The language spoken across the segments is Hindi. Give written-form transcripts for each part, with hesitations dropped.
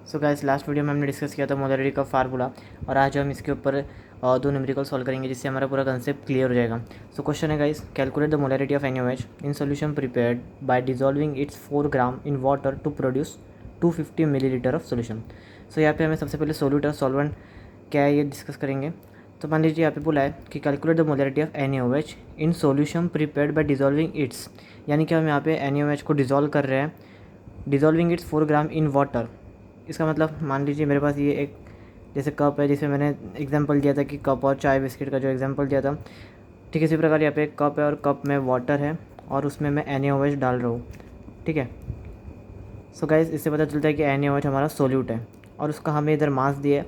सो गाइस लास्ट वीडियो में हमने डिस्कस किया था मोलरिटी का फार्मूला और आज हम इसके ऊपर दो न्यूमेरिकल सॉल्व करेंगे जिससे हमारा पूरा कंसेप्ट क्लियर हो जाएगा। सो क्वेश्चन है guys, calculate the molarity of NaOH in solution prepared by dissolving its 4 gram in water to produce 250 millilitre of solution. So यहाँ पे हमें सबसे पहले सोल्यूट और सॉल्वेंट क्या है ये डिस्कस करेंगे। तो मान लीजिए यहाँ पे बोला है कि calculate the molarity of NaOH in solution prepared by dissolving it's, यानी कि हम यहाँ पे NaOH को डिजॉल्व कर रहे हैं, dissolving its 4 gram in water. इसका मतलब मान लीजिए मेरे पास ये एक जैसे कप है, जिसमें मैंने एग्जांपल दिया था कि कप और चाय बिस्किट का जो एग्जांपल दिया था, ठीक इसी प्रकार यहाँ पे एक कप है और कप में वाटर है और उसमें मैं NaOH डाल रहा हूँ। ठीक है, सो गाइस इससे पता चलता है कि NaOH हमारा सोल्यूट है और उसका हमें इधर मास दिया है,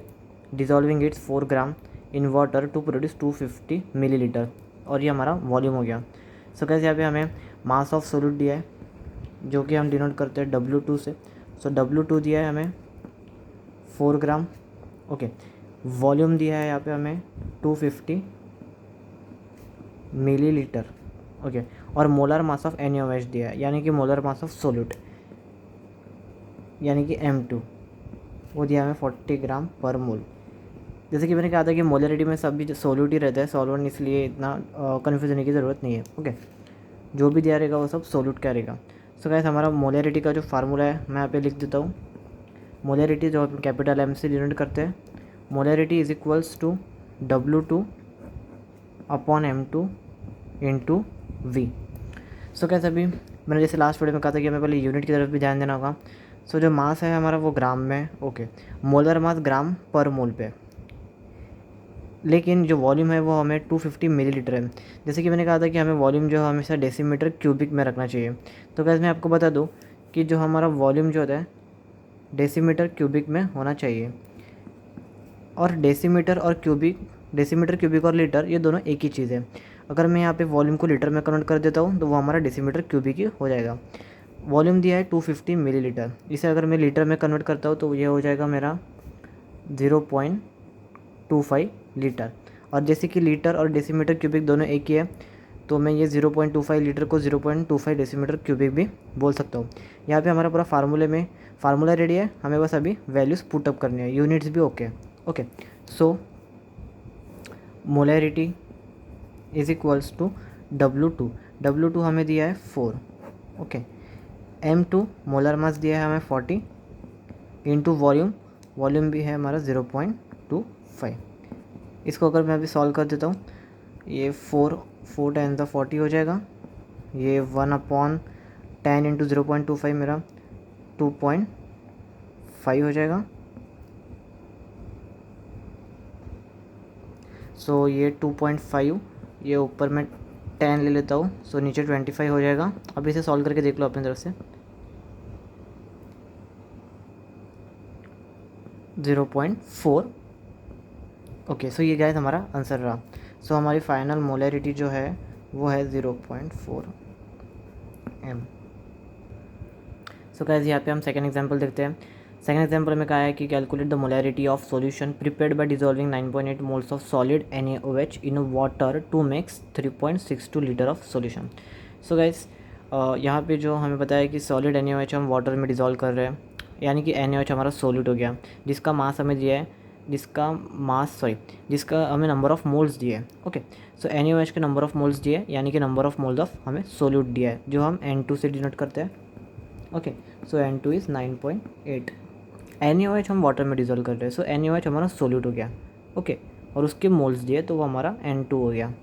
dissolving its 4 gram in water to produce 250 millilitre, और ये हमारा वॉल्यूम हो गया। सो गाइस यहाँ पे हमें मास ऑफ सोल्यूट दिया है जो कि हम डिनोट करते हैं W2 से। सो W2 दिया है हमें 4 ग्राम। ओके, वॉल्यूम दिया है यहाँ पे हमें 250 मिलीलीटर। ओके, और मोलर मास ऑफ NaOH दिया है, यानी कि मोलर मास ऑफ सोल्यूट यानी कि M2 वो दिया हमें 40 ग्राम पर मोल। जैसे कि मैंने कहा था कि मोलरिटी में सभी सोल्यूट ही रहता है, सॉल्वेंट, इसलिए इतना कन्फ्यूज होने की ज़रूरत नहीं है। ओके, जो भी दिया रहेगा वो सब सोल्यूट का रहेगा। सो गाइस हमारा मोलरिटी का जो फार्मूला है मैं यहाँ पे लिख देता हूँ। मोलरिटी जो हम कैपिटल M से डिनोट करते हैं, molarity is equals to W2 upon M2 into V। So कैसे अभी मैंने जैसे लास्ट वीडियो में कहा था कि हमें पहले यूनिट की तरफ भी ध्यान देना होगा। सो जो मास है हमारा वो ग्राम में। ओके, मोलर मास ग्राम पर मोल पे, लेकिन जो वॉल्यूम है वो हमें 250 मिलीलीटर है। जैसे कि मैंने कहा था कि हमें वॉल्यूम जो है हमेशा डेसीमीटर क्यूबिक में रखना चाहिए। तो कैसे मैं आपको बता दूँ कि जो हमारा वॉल्यूम जो होता है डेसीमीटर क्यूबिक में होना चाहिए, और डेसीमीटर क्यूबिक और लीटर ये दोनों एक ही चीज़ है। अगर मैं यहाँ पे वॉल्यूम को लीटर में कन्वर्ट कर देता हूँ तो वो हमारा डेसीमीटर क्यूबिक ही हो जाएगा। वॉल्यूम दिया है 250 मिलीलीटर, इसे अगर मैं लीटर में कन्वर्ट करता हूँ तो ये हो जाएगा मेरा 0.25 लीटर। और जैसे कि लीटर और डेसीमीटर क्यूबिक दोनों एक ही है तो मैं ये 0.25 लीटर को 0.25 डेसीमीटर क्यूबिक भी बोल सकता हूँ। यहाँ पे हमारा पूरा फार्मूला रेडी है, हमें बस अभी वैल्यूज़ पुटअप करनी है, यूनिट्स भी okay. Okay, so molarity is equals to W2 हमें दिया है 4। ओके, M2 मोलर मास दिया है हमें 40 इंटू वॉल्यूम भी है हमारा 0.25। इसको अगर मैं अभी सॉल्व कर देता हूँ, ये 4 10 द 40 हो जाएगा, ये 1/10 इंटू 0.25 मेरा 2.5 हो जाएगा। सो ये 2.5, ये ऊपर में 10 ले लेता हूँ, सो नीचे 25 हो जाएगा। अब इसे सॉल्व करके देख लो अपनी तरफ से। 0.4। ओके, सो ये गाइस हमारा आंसर रहा। सो हमारी फाइनल मोलरिटी जो है वो है 0.4 M। सो गाइस यहाँ पे हम सेकेंड एग्जांपल देखते हैं। सेकेंड एग्जांपल में कहा है कि calculate the molarity of solution prepared by dissolving 9.8 moles of solid NaOH in water to makes 3.62 litre of solution. So guys यहाँ पे जो हमें पता है कि सॉलिड NaOH हम वाटर में डिजॉल्व कर रहे हैं, यानी कि NaOH हमारा सोल्यूट हो गया, जिसका मास हमें दिया है, जिसका हमें नंबर ऑफ़ मोल्स दिए है। ओके, सो NaOH के नंबर ऑफ़ मोल्स दिए, यानी कि नंबर ऑफ़ मोल्स ऑफ हमें सोल्यूट दिया है, जो हम N2 से डिनोट करते हैं। Okay, so N2 is 9.8। NaOH हम वाटर में डिजोल्व कर रहे हैं, सो NaOH हमारा सोल्यूट हो गया। ओके, और उसके मोल्स दिए तो वो हमारा N2 हो गया।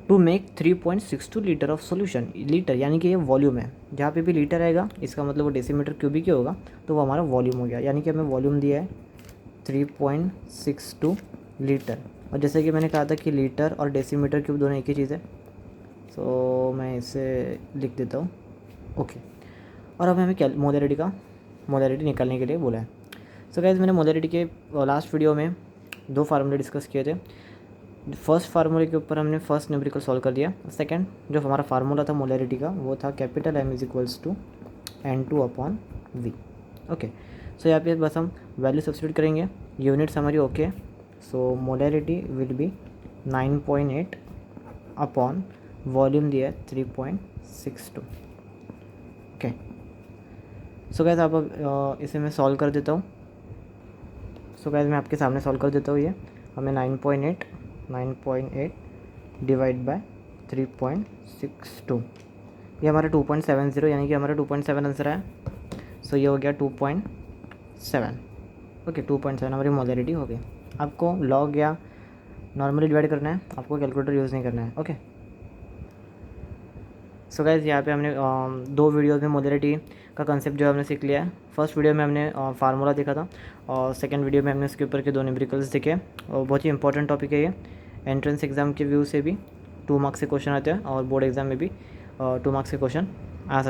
To make 3.62 litre of solution, litre यानी कि ये वॉल्यूम है, जहाँ पे भी लीटर आएगा इसका मतलब वो डेसीमीटर क्यूबिक ही होगा, तो वो हमारा वॉल्यूम हो गया, यानी कि हमें वॉल्यूम दिया है 3.62 लीटर। और जैसे कि मैंने कहा था कि लीटर और डेसीमीटर क्यूब दोनों एक ही चीज़ है, सो मैं इसे लिख देता हूँ। ओके, और अब हमें मोलरिटी निकालने के लिए बोला है। सो गाइस मैंने मोलरिटी के लास्ट वीडियो में 2 फार्मूले डिस्कस किए थे। फर्स्ट फार्मूले के ऊपर हमने फर्स्ट न्यूमेरिकल सॉल्व कर दिया। सेकंड जो हमारा फार्मूला था मोलरिटी का वो था capital M is equals to N2 upon V। Okay, so यहाँ पे बस हम वैल्यू सब्स्टिट्यूट करेंगे, यूनिट्स हमारी okay. So molarity will be 9.8 upon volume दिया है 3.62। ओके, सो गाइस आप इसे मैं सॉल्व कर देता हूँ। सो गाइस मैं आपके सामने सॉल्व कर देता हूँ। ये हमें 9.8 डिवाइड बाय 3.62, ये हमारा 2.70 यानी कि हमारा 2.7 आंसर है। सो ये हो गया 2.7। ओके 2.7 हमारी मोलैरिटी हो गई। आपको लॉग या नॉर्मली डिवाइड करना है, आपको कैलकुलेटर यूज़ नहीं करना है। ओके सो गाइस यहाँ पे हमने दो वीडियोस में मोलैरिटी का कंसेप्ट जो हमने सीख लिया है। फर्स्ट वीडियो में हमने फार्मूला देखा था और सेकंड वीडियो में हमने इसके ऊपर के दो न्यूमेरिकल्स देखे और बहुत ही इंपॉर्टेंट टॉपिक है ये। एंट्रेंस एग्ज़ाम के व्यू से भी 2 मार्क्स के क्वेश्चन आते हैं और बोर्ड एग्ज़ाम में भी 2 मार्क्स के क्वेश्चन आ सकते हैं।